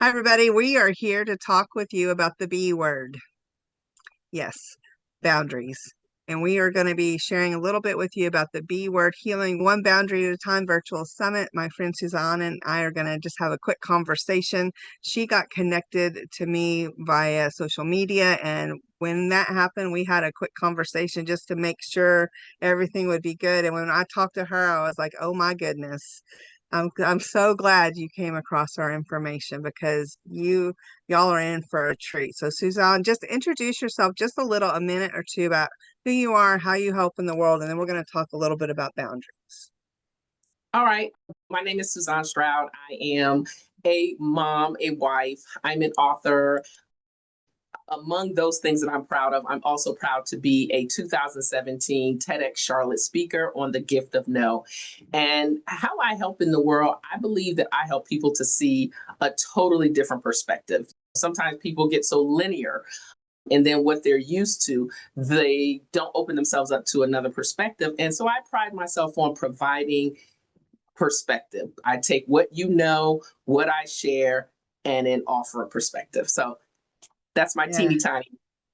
Hi, everybody. We are here to talk with you about the B word. Yes, boundaries. And we are going to be sharing a little bit with you about the B word healing one boundary at a time virtual summit. My friend Suzan and I are going to just have a quick conversation. She got connected to me via social media. And when that happened, we had a quick conversation just to make sure everything would be good. And when I talked to her, I was like, oh my goodness. I'm so glad you came across our information because y'all are in for a treat. So Suzanne, just introduce yourself just a minute or two about who you are, how you help in the world, and then we're going to talk a little bit about boundaries. All right. My name is Suzan Stroud. I am a mom, a wife. I'm an author. Among those things that I'm proud of, I'm also proud to be a 2017 TEDx Charlotte speaker on the gift of no. And how I help in the world, I believe that I help people to see a totally different perspective. Sometimes people get so linear and then what they're used to, they don't open themselves up to another perspective. And so I pride myself on providing perspective. I take what you know, what I share, and then offer a perspective. So that's my Yeah. teeny tiny.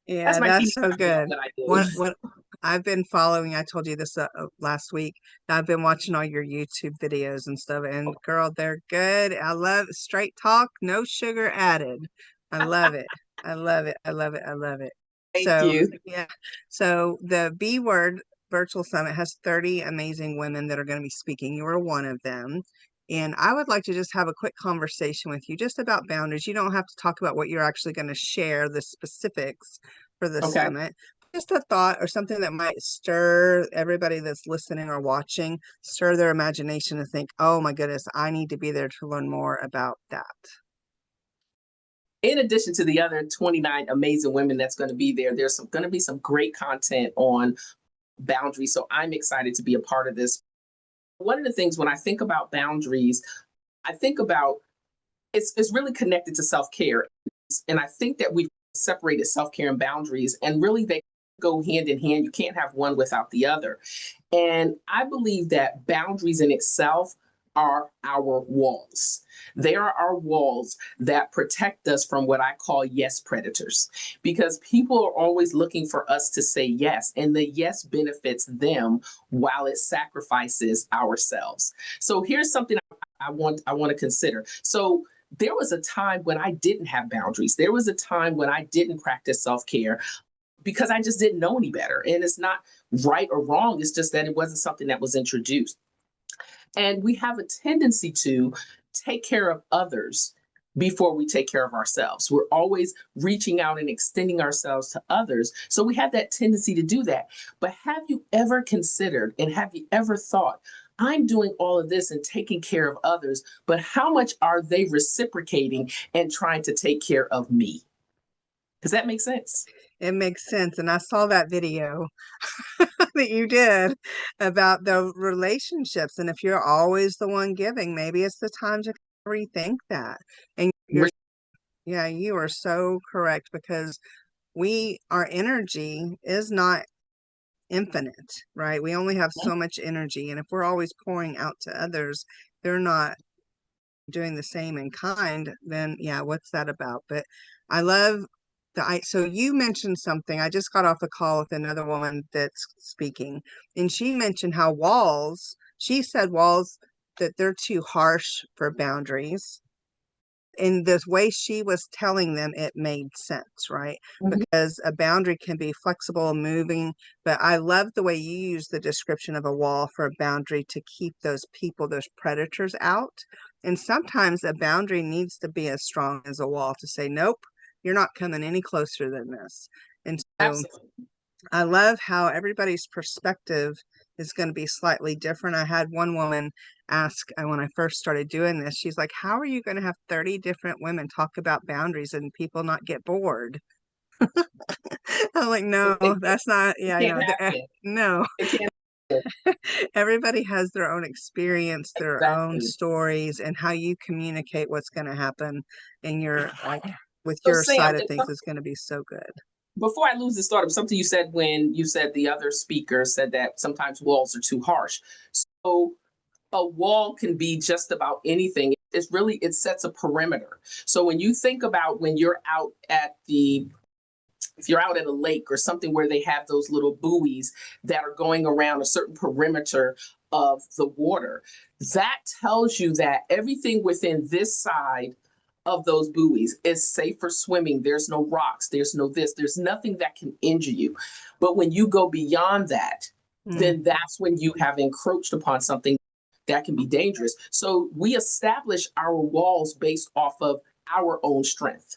That's Yeah, my that's teeny so tiny good. that I do. What I've been following, I told you this last week. I've been watching all your YouTube videos and stuff, and girl, they're good. I love straight talk, no sugar added. I love it. I love it. I love it. I love it. Thank So, you. yeah. So the B Word Virtual Summit has 30 amazing women that are going to be speaking. You are one of them. And I would like to just have a quick conversation with you just about boundaries. You don't have to talk about what you're actually going to share, the specifics for the Okay. summit. Just a thought or something that might stir everybody that's listening or watching, stir their imagination to think, oh my goodness, I need to be there to learn more about that. In addition to the other 29 amazing women that's going to be there, there's going to be some great content on boundaries. So I'm excited to be a part of this. One of the things when I think about boundaries, I think about it's really connected to self-care. And I think that we've separated self-care and boundaries, and really they go hand in hand. You can't have one without the other. And I believe that boundaries in itself are our walls. They are our walls that protect us from what I call yes predators, because people are always looking for us to say yes, and the yes benefits them while it sacrifices ourselves. So here's something I want to consider. So there was a time when I didn't have boundaries. There was a time when I didn't practice self-care because I just didn't know any better. And it's not right or wrong. It's just that it wasn't something that was introduced. And we have a tendency to take care of others before we take care of ourselves. We're always reaching out and extending ourselves to others. So we have that tendency to do that. But have you ever considered and have you ever thought, I'm doing all of this and taking care of others, but how much are they reciprocating and trying to take care of me? Does that make sense? It makes sense. And I saw that video that you did about the relationships. And if you're always the one giving, maybe it's the time to rethink that. And yeah, you are so correct because our energy is not infinite, right? We only have so much energy. And if we're always pouring out to others, they're not doing the same in kind, then yeah, what's that about? But I love so you mentioned something. I just got off a call with another woman that's speaking, and she mentioned how she said walls, that they're too harsh for boundaries. In the way she was telling them, it made sense, right? Mhm. Because a boundary can be flexible and moving, but I love the way you use the description of a wall for a boundary to keep those people, those predators out. And sometimes a boundary needs to be as strong as a wall to say, nope, you're not coming any closer than this. And so Absolutely. I love how everybody's perspective is going to be slightly different. I had one woman ask when I first started doing this, she's like, how are you going to have 30 different women talk about boundaries and people not get bored? I'm like, no, that's not, It yeah, can't no, happen. no. It can't happen. Everybody has their own experience, their own Exactly. stories, and how you communicate what's going to happen in your, like, with So your Sam, side of things is going to be so good. before I lose this thought, something you said when you said the other speaker said that sometimes walls are too harsh. So a wall can be just about anything. it's really, it sets a perimeter. So when you think about when you're out at the, if you're out at a lake or something where they have those little buoys that are going around a certain perimeter of the water, that tells you that everything within this side of those buoys is safe for swimming. There's no rocks, there's no this, there's nothing that can injure you. But when you go beyond that, Mm. then that's when you have encroached upon something that can be dangerous. So we establish our walls based off of our own strength,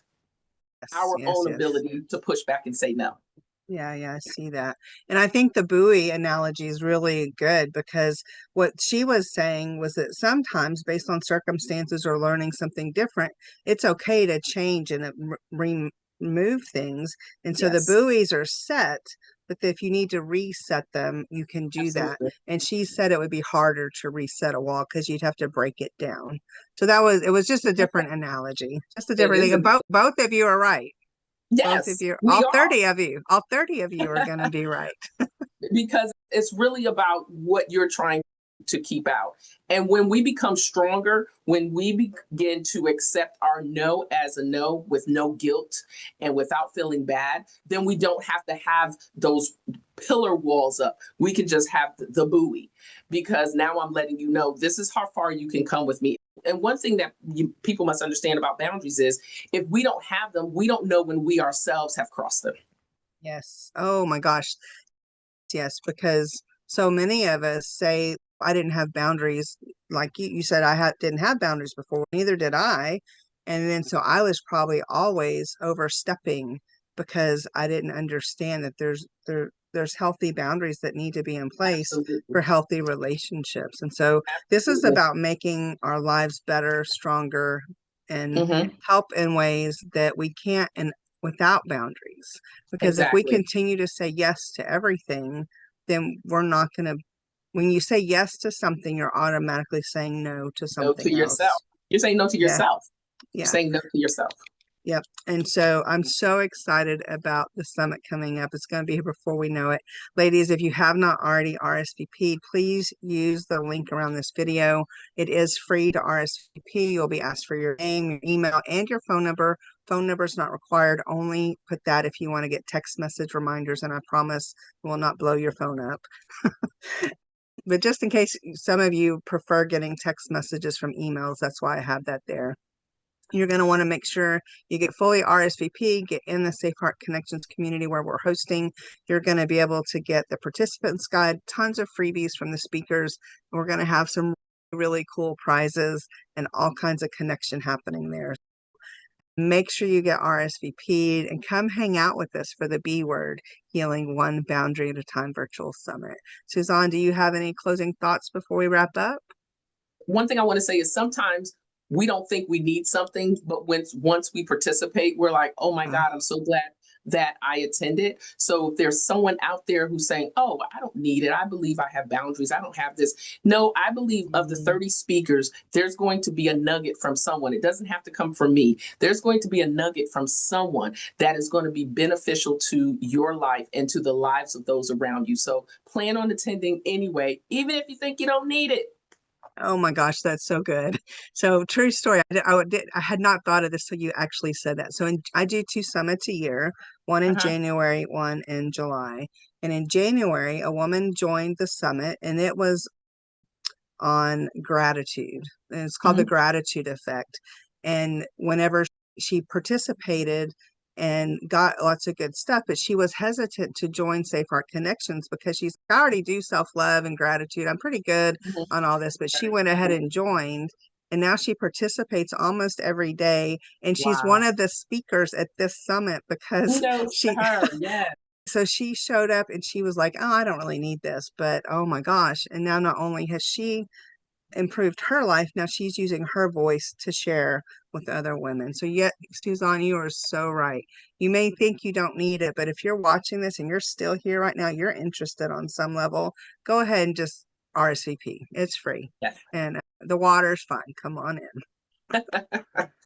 Yes, our yes, own yes. ability to push back and say no. Yeah, yeah, I see that. And I think the buoy analogy is really good because what she was saying was that sometimes, based on circumstances or learning something different, it's okay to change and remove things. And so the Yes, buoys are set, but if you need to reset them, you can do that. absolutely. And she said it would be harder to reset a wall because you'd have to break it down. So that was, it was just a different analogy, just a It different is thing. a, And both of you are right. Both of yes, you, we are. all 30 of you are going to be right. Because it's really about what you're trying to keep out. And when we become stronger, when we begin to accept our no as a no with no guilt and without feeling bad, then we don't have to have those pillar walls up. We can just have the buoy, because now I'm letting you know this is how far you can come with me. And one thing that people must understand about boundaries is if we don't have them, we don't know when we ourselves have crossed them. Yes. Oh my gosh. Yes, because so many of us say, I didn't have boundaries. Like you said, didn't have boundaries before. Neither did I. And then so I was probably always overstepping because I didn't understand that there's healthy boundaries that need to be in place Absolutely. for healthy relationships. And so this is Absolutely. about making our lives better, stronger, and Hmm. help in ways that we can't and without boundaries. Because if we Exactly. continue to say yes to everything, then we're not going to, when you say yes to something, you're automatically saying no to No to something yourself. else. You're saying no to Yeah. yourself. You're Yeah. saying no to yourself. Yep. And so I'm so excited about the summit coming up. It's going to be here before we know it. Ladies, if you have not already RSVP'd, please use the link around this video. It is free to RSVP. You'll be asked for your name, your email, and your phone number. Phone number is not required. Only put that if you want to get text message reminders, and I promise we'll not blow your phone up. But just in case some of you prefer getting text messages from emails, that's why I have that there. You're going to want to make sure you get fully RSVP, get in the Safe Heart Connections community where we're hosting. You're going to be able to get the participants guide, tons of freebies from the speakers. We're going to have some really cool prizes and all kinds of connection happening there. Make sure you get RSVP'd and come hang out with us for the B Word, Healing One Boundary at a Time virtual summit. Suzan, do you have any closing thoughts before we wrap up? One thing I want to say is sometimes we don't think we need something, but once we participate, we're like, oh my God, I'm so glad that I attended. So if there's someone out there who's saying, oh, I don't need it, I believe I have boundaries, I don't have this. No, I believe of the Mhm. 30 speakers, there's going to be a nugget from someone. It doesn't have to come from me. There's going to be a nugget from someone that is going to be beneficial to your life and to the lives of those around you. So plan on attending anyway, even if you think you don't need it. Oh my gosh, that's so good. So true story. I had not thought of this till you actually said that. So I do two summits a year, one in Uh-huh. January, one in July. And in January, a woman joined the summit and it was on gratitude. And it's called the Mhm. gratitude effect. And whenever she participated and got lots of good stuff, but she was hesitant to join Safe Heart Connections because she's, I already do self-love and gratitude. I'm pretty good Mhm. on all this, but she went ahead and joined. And now she participates almost every day. And she's one Wow. of the speakers at this summit because Kudos to she, her. Yes. so she showed up and she was like, oh, I don't really need this, but oh my gosh. And now not only has she improved her life, now she's using her voice to share with other women. So yet, Suzanne, you are so right. You may think you don't need it, but if you're watching this and you're still here right now, you're interested on some level, go ahead and just RSVP. It's free. Yes. And the water's fine. Come on in.